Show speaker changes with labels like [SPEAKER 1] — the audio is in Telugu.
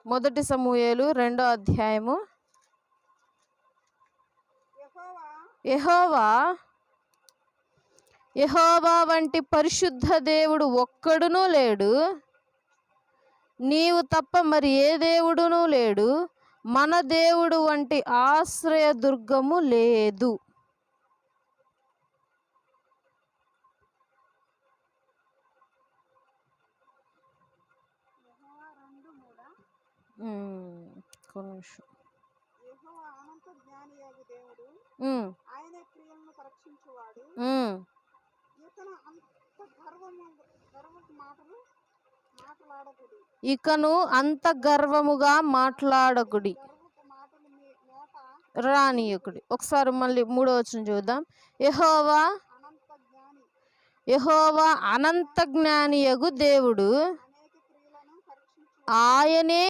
[SPEAKER 1] మొదటి సమూయేలు 2వ అధ్యాయము. యెహోవా వంటి పరిశుద్ధ దేవుడు ఒక్కడునూ లేడు, నీవు తప్ప మరి ఏ దేవుడునూ లేడు. మన దేవుడు వంటి ఆశ్రయదుర్గము లేదు. ఇకను అంత గర్వముగా మాట్లాడకుడి, రానియకుడి. ఒకసారి మళ్ళీ 3వ వచనం చూద్దాం. యెహోవా అనంత జ్ఞానియగు దేవుడు, ఆయనే